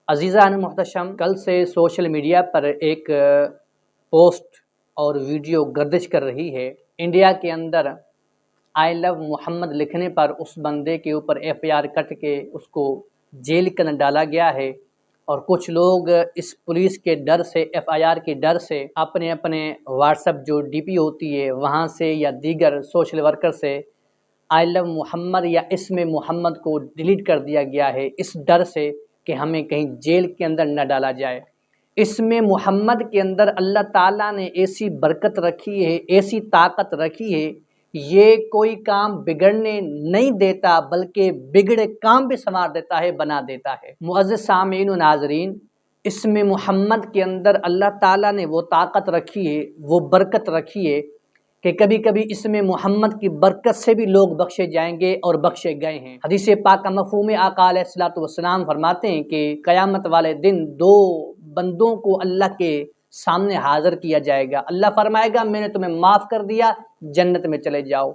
عزیزان محتشم، کل سے سوشل میڈیا پر ایک پوسٹ اور ویڈیو گردش کر رہی ہے۔ انڈیا کے اندر آئی لو محمد لکھنے پر اس بندے کے اوپر FIR کٹ کے اس کو جیل کے اندر ڈالا گیا ہے، اور کچھ لوگ اس پولیس کے ڈر سے، FIR کے ڈر سے اپنے واٹس ایپ جو DP ہوتی ہے وہاں سے یا دیگر سوشل ورکر سے آئی لو محمد یا اسم محمد کو ڈیلیٹ کر دیا گیا ہے، اس ڈر سے کہ ہمیں کہیں جیل کے اندر نہ ڈالا جائے۔ اسم محمد کے اندر اللہ تعالیٰ نے ایسی برکت رکھی ہے، ایسی طاقت رکھی ہے، یہ کوئی کام بگڑنے نہیں دیتا بلکہ بگڑے کام بھی سنوار دیتا ہے، بنا دیتا ہے۔ معزز سامعین و ناظرین، اسم محمد کے اندر اللہ تعالیٰ نے وہ طاقت رکھی ہے، وہ برکت رکھی ہے کہ کبھی کبھی اسم محمد کی برکت سے بھی لوگ بخشے جائیں گے اور بخشے گئے ہیں۔ حدیث پاک کا مفہوم آقا علیہ الصلوۃ والسلام فرماتے ہیں کہ قیامت والے دن دو بندوں کو اللہ کے سامنے حاضر کیا جائے گا۔ اللہ فرمائے گا میں نے تمہیں معاف کر دیا، جنت میں چلے جاؤ۔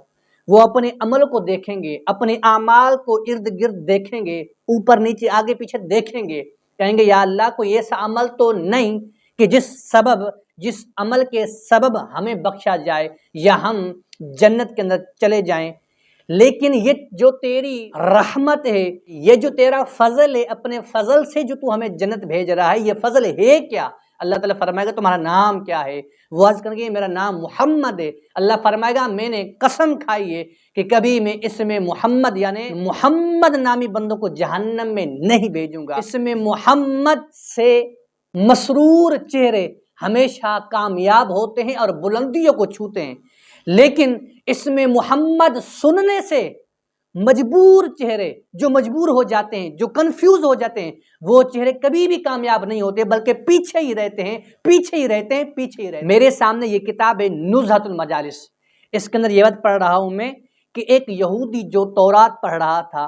وہ اپنے عمل کو دیکھیں گے، اپنے اعمال کو ارد گرد دیکھیں گے، اوپر نیچے آگے پیچھے دیکھیں گے، کہیں گے یا اللہ کوئی ایسا عمل تو نہیں کہ جس عمل کے سبب ہمیں بخشا جائے یا ہم جنت کے اندر چلے جائیں۔ لیکن یہ جو تیری رحمت ہے، یہ جو تیرا فضل ہے، اپنے فضل سے جو تو ہمیں جنت بھیج رہا ہے، یہ فضل ہے کیا؟ اللہ تعالیٰ فرمائے گا تمہارا نام کیا ہے؟ وہ عرض کریں گے میرا نام محمد ہے۔ اللہ فرمائے گا میں نے قسم کھائی ہے کہ کبھی میں اسم محمد یعنی محمد نامی بندوں کو جہنم میں نہیں بھیجوں گا۔ اسم محمد سے مسرور چہرے ہمیشہ کامیاب ہوتے ہیں اور بلندیوں کو چھوتے ہیں، لیکن اسم محمد سننے سے مجبور چہرے جو مجبور ہو جاتے ہیں، جو کنفیوز ہو جاتے ہیں، وہ چہرے کبھی بھی کامیاب نہیں ہوتے بلکہ پیچھے ہی رہتے ہیں۔ میرے سامنے یہ کتاب ہے نزہۃ المجالس، اس کے اندر یہ بات پڑھ رہا ہوں میں کہ ایک یہودی جو تورات پڑھ رہا تھا،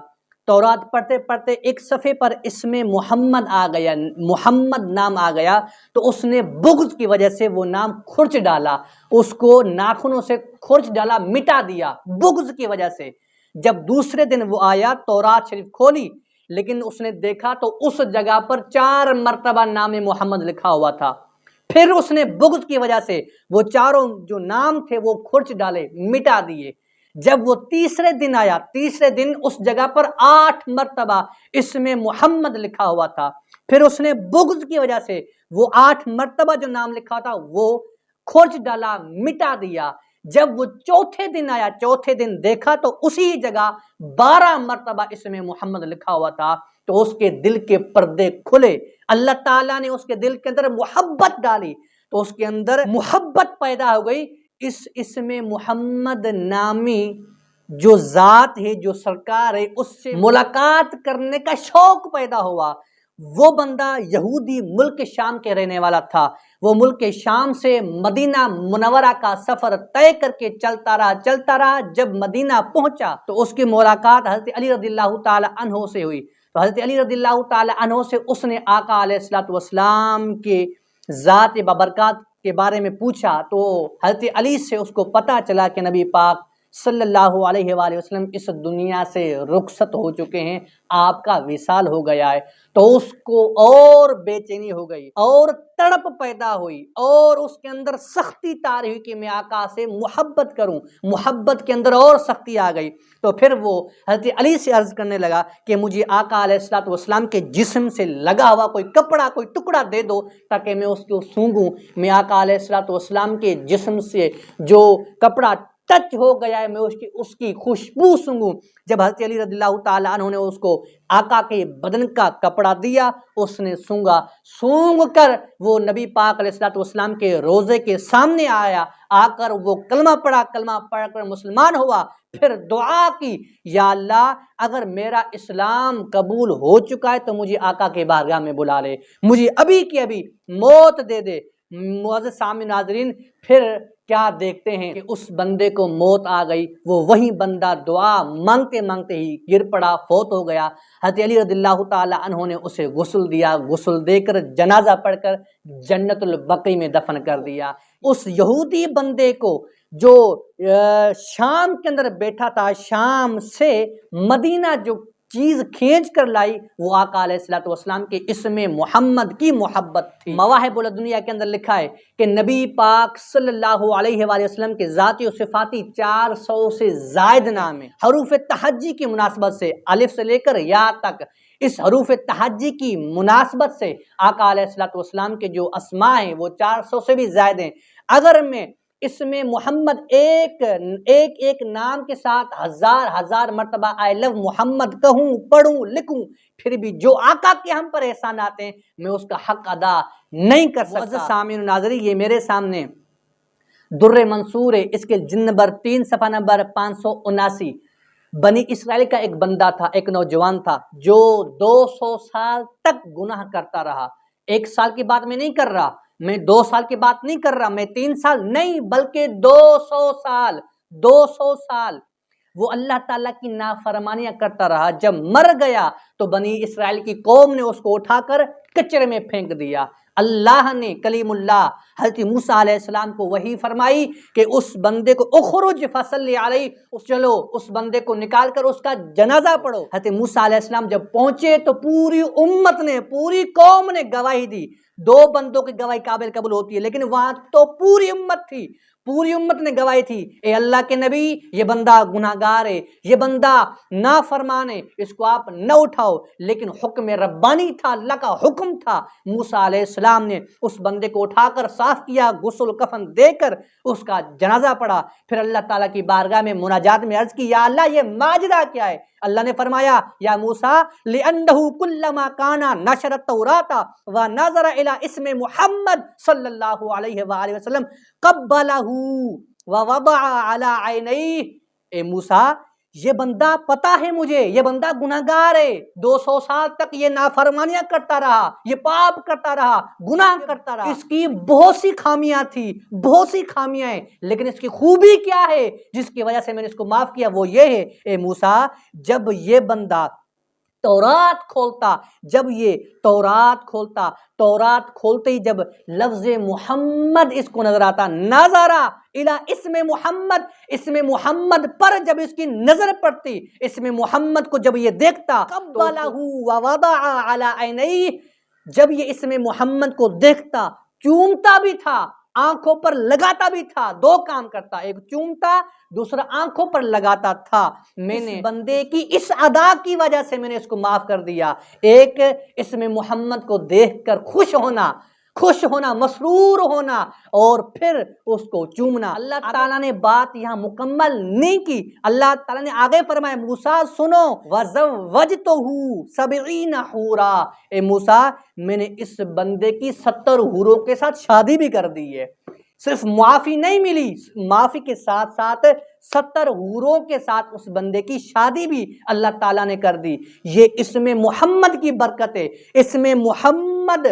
تورات پڑھتے پڑھتے ایک صفحے پر اسم محمد آ گیا، محمد نام آ گیا، تو اس نے بغض کی وجہ سے وہ نام کھرچ ڈالا، اس کو ناخنوں سے کھرچ ڈالا، مٹا دیا بغض کی وجہ سے۔ جب دوسرے دن وہ آیا، تورات شریف کھولی، لیکن اس نے دیکھا تو اس جگہ پر 4 مرتبہ نام محمد لکھا ہوا تھا۔ پھر اس نے بغض کی وجہ سے وہ چاروں جو نام تھے وہ کھرچ ڈالے، مٹا دیے۔ جب وہ تیسرے دن آیا، تیسرے دن اس جگہ پر 8 مرتبہ اسم محمد لکھا ہوا تھا۔ پھر اس نے بغض کی وجہ سے وہ 8 مرتبہ جو نام لکھا تھا وہ کھرچ ڈالا، مٹا دیا۔ جب وہ چوتھے دن آیا، چوتھے دن دیکھا تو اسی جگہ 12 مرتبہ اسم محمد لکھا ہوا تھا، تو اس کے دل کے پردے کھلے۔ اللہ تعالیٰ نے اس کے دل کے اندر محبت ڈالی، تو اس کے اندر محبت پیدا ہو گئی۔ اس اسم محمد نامی جو ذات ہے، جو سرکار ہے، اس سے ملاقات کرنے کا شوق پیدا ہوا۔ وہ بندہ یہودی ملک شام کے رہنے والا تھا، وہ ملک شام سے مدینہ منورہ کا سفر طے کر کے چلتا رہا۔ جب مدینہ پہنچا تو اس کی ملاقات حضرت علی رضی اللہ تعالی عنہ سے ہوئی، تو حضرت علی رضی اللہ تعالی عنہ سے اس نے آقا علیہ الصلوۃ والسلام کے ذات بابرکات کے بارے میں پوچھا، تو حضرت علی سے اس کو پتہ چلا کہ نبی پاک صلی اللہ علیہ وآلہ وسلم اس دنیا سے رخصت ہو چکے ہیں، آپ کا وصال ہو گیا ہے۔ تو اس کو اور بے چینی ہو گئی اور تڑپ پیدا ہوئی اور اس کے اندر سختی طاری ہوئی کہ میں آقا سے محبت کروں، محبت کے اندر اور سختی آ گئی۔ تو پھر وہ حضرت علی سے عرض کرنے لگا کہ مجھے آقا علیہ الصلوۃ والسلام کے جسم سے لگا ہوا کوئی کپڑا، کوئی ٹکڑا دے دو تاکہ میں اس کو سونگوں۔ میں آقا علیہ الصلوۃ والسلام کے جسم سے جو کپڑا ٹچ ہو گیا ہے میں اس کی خوشبو سونگوں۔ جب حضرت علی رضی اللہ تعالی عنہ نے اس کو آقا کے بدن کا کپڑا دیا، اس نے سونگا، سونگ کر وہ نبی پاک علیہ الصلوۃ والسلام کے روضے کے سامنے آیا، آ کر وہ کلمہ پڑھا، کلمہ پڑھ کر مسلمان ہوا۔ پھر دعا کی، یا اللہ اگر میرا اسلام قبول ہو چکا ہے تو مجھے آقا کے بارگاہ میں بلا لے، مجھے ابھی کی ابھی موت دے دے۔ معزز سامعین ناظرین، پھر کیا دیکھتے ہیں کہ اس بندے کو موت آ گئی، وہ وہی بندہ دعا مانگتے مانگتے ہی گر پڑا، فوت ہو گیا۔ حضرت علی رضی اللہ تعالی عنہ نے اسے غسل دیا، غسل دے کر جنازہ پڑھ کر جنت البقیع میں دفن کر دیا۔ اس یہودی بندے کو جو شام کے اندر بیٹھا تھا، شام سے مدینہ جو چیز کھینچ کر لائی وہ آقا علیہ الصلوۃ والسلام کے اسم محمد کی محبت تھی۔ مواہب الدنیا کے اندر لکھا ہے کہ نبی پاک صلی اللہ علیہ وآلہ وسلم کے ذاتی و صفاتی 400 سے زائد نام ہیں۔ حروف تہجی کی مناسبت سے الف سے لے کر یا تک اس حروف تہجی کی مناسبت سے آقا علیہ الصلوۃ والسلام کے جو اسماء ہیں وہ 400 سے بھی زائد ہیں۔ اگر میں اسم محمد ایک نام کے ساتھ ہزار مرتبہ آئی لو محمد کہوں، پڑھوں، لکھوں، پھر بھی جو آقا کے ہم پر احسانات ہیں میں اس کا حق ادا نہیں کر سکتا۔ معزز سامعین و ناظرین، یہ میرے سامنے در منصور ہے، اس کے جلد نمبر 3 صفحہ نمبر 579۔ بنی اسرائیل کا ایک بندہ تھا، ایک نوجوان تھا جو 200 سال تک گناہ کرتا رہا۔ 1 سال کی بات میں نہیں کر رہا، میں 2 سال کی بات نہیں کر رہا، میں 3 سال نہیں بلکہ 200 سال وہ اللہ تعالیٰ کی نافرمانیاں کرتا رہا۔ جب مر گیا تو بنی اسرائیل کی قوم نے اس کو اٹھا کر کچرے میں پھینک دیا۔ اللہ نے کلیم اللہ حضرت موسیٰ علیہ السلام کو وحی فرمائی کہ اس بندے کو اخرج فصلی علیہ، چلو اس بندے کو نکال کر اس کا جنازہ پڑھو۔ حضرت موسیٰ علیہ السلام جب پہنچے تو پوری امت نے، پوری قوم نے گواہی دی۔ 2 بندوں کی گواہی قابل قبول ہوتی ہے، لیکن وہاں تو پوری امت تھی، پوری امت نے گواہی تھی، اے اللہ کے نبی یہ بندہ گناہگار ہے، یہ بندہ نافرمان ہے، اس کو آپ نہ اٹھاؤ۔ لیکن حکم ربانی تھا، اللہ کا حکم تھا۔ موسیٰ علیہ السلام نے اس بندے کو اٹھا کر صاف کیا، غسل کفن دے کر اس کا جنازہ پڑھا، پھر اللہ تعالیٰ کی بارگاہ میں مناجات میں عرض کی، یا اللہ یہ ماجرہ کیا ہے؟ اللہ نے فرمایا، یا موسیٰ لِأَنَّهُ كُلَّمَا كَانَ نَشَرَ التَّوْرَاةَ وَنَظَرَ إِلَى اسْمِ محمد صلی اللہ علیہ وآلہ وسلم قَبَّلَهُ وَوَضَعَ عَلَى عَيْنَيْهِ۔ اے موسیٰ یہ بندہ پتا ہے مجھے، یہ بندہ گناہگار ہے، 200 سال تک یہ نافرمانیاں کرتا رہا، یہ پاپ کرتا رہا، گناہ کرتا رہا، اس کی بہت سی خامیاں تھی، بہت سی خامیاں ہیں، لیکن اس کی خوبی کیا ہے جس کی وجہ سے میں نے اس کو معاف کیا؟ وہ یہ ہے، اے موسیٰ جب یہ بندہ تورات کھولتا، جب یہ تورات کھولتے ہی جب لفظ محمد اس کو نظر آتا، نظرہ الی اسم محمد، اسم محمد پر جب اس کی نظر پڑتی، اسم محمد کو جب یہ دیکھتا، قبلہ ووضع علی عینیہ، جب یہ اسم محمد کو دیکھتا چومتا بھی تھا، آنکھوں پر لگاتا بھی تھا، 2 کام کرتا، ایک چومتا، دوسرا آنکھوں پر لگاتا تھا۔ میں نے بندے کی اس ادا کی وجہ سے میں نے اس کو معاف کر دیا۔ ایک اسم محمد کو دیکھ کر خوش ہونا، مسرور ہونا، اور پھر اس کو چومنا۔ اللہ تعالیٰ نے بات یہاں مکمل نہیں کی، اللہ تعالیٰ نے آگے فرمایا، موسیٰ سنو، وَزَوَّجْتُهُ 70 حُورًا، اے موسیٰ میں نے اس بندے کی 70 حوروں کے ساتھ شادی بھی کر دی ہے۔ صرف معافی نہیں ملی، معافی کے ساتھ ساتھ 70 حوروں کے ساتھ اس بندے کی شادی بھی اللہ تعالیٰ نے کر دی۔ یہ اسم محمد کی برکت ہے۔ اسم محمد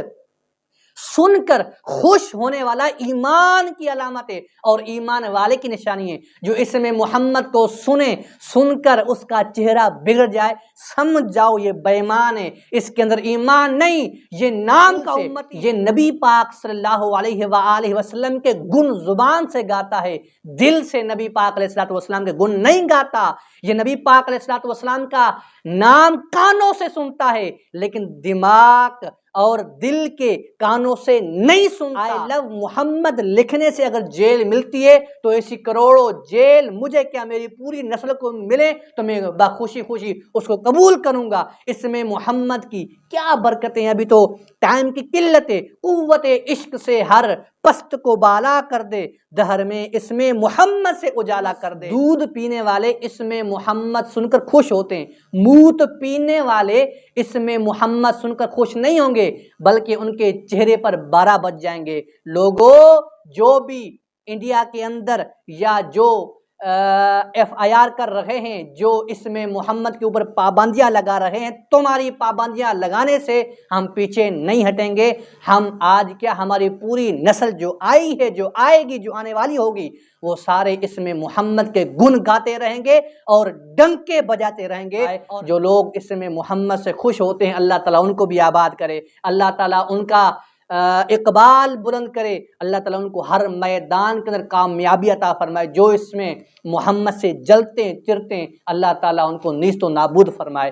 سن کر خوش ہونے والا ایمان کی علامت ہے اور ایمان والے کی نشانی ہے۔ جو اسم محمد کو سن کر اس کا چہرہ بگڑ جائے، سمجھ جاؤ یہ بے ایمان ہے، اس کے اندر ایمان نہیں، یہ نام کا امتی، یہ نبی پاک صلی اللہ علیہ وآلہ وسلم کے گن زبان سے گاتا ہے، دل سے نبی پاک علیہ الصلوۃ والسلام کے گن نہیں گاتا۔ یہ نبی پاک علیہ الصلوۃ والسلام کا نام کانوں سے سنتا ہے لیکن دماغ اور دل کے کانوں سے نہیں سنتا۔ آئی لو محمد لکھنے سے اگر جیل ملتی ہے تو ایسی کروڑوں جیل مجھے کیا، میری پوری نسل کو ملے تو میں بخوشی اس کو قبول کروں گا۔ اسم محمد کی کیا برکتیں، ابھی تو ٹائم کی قلت ہے، قوت عشق سے ہر پست کو بالا کر دے، دہر میں اسم محمد سے اجالا کر دے۔ دودھ پینے والے اسم محمد سن کر خوش ہوتے ہیں، موت پینے والے اسم محمد سن کر خوش نہیں ہوں گے بلکہ ان کے چہرے پر 12 بج جائیں گے۔ لوگوں جو بھی انڈیا کے اندر یا جو FIR کر رہے ہیں، جو اسم محمد کے اوپر پابندیاں لگا رہے ہیں، تمہاری پابندیاں لگانے سے ہم پیچھے نہیں ہٹیں گے۔ ہم آج کیا، ہماری پوری نسل جو آئی ہے، جو آئے گی، جو آنے والی ہوگی، وہ سارے اسم محمد کے گن گاتے رہیں گے اور ڈنکے بجاتے رہیں گے۔ جو لوگ اسم محمد سے خوش ہوتے ہیں، اللہ تعالیٰ ان کو بھی آباد کرے، اللہ تعالیٰ ان کا اقبال بلند کرے، اللہ تعالیٰ ان کو ہر میدان کے اندر کامیابی عطا فرمائے۔ جو اس میں محمد سے جلتے ہیں، چرتے ہیں، اللہ تعالیٰ ان کو نیست و نابود فرمائے۔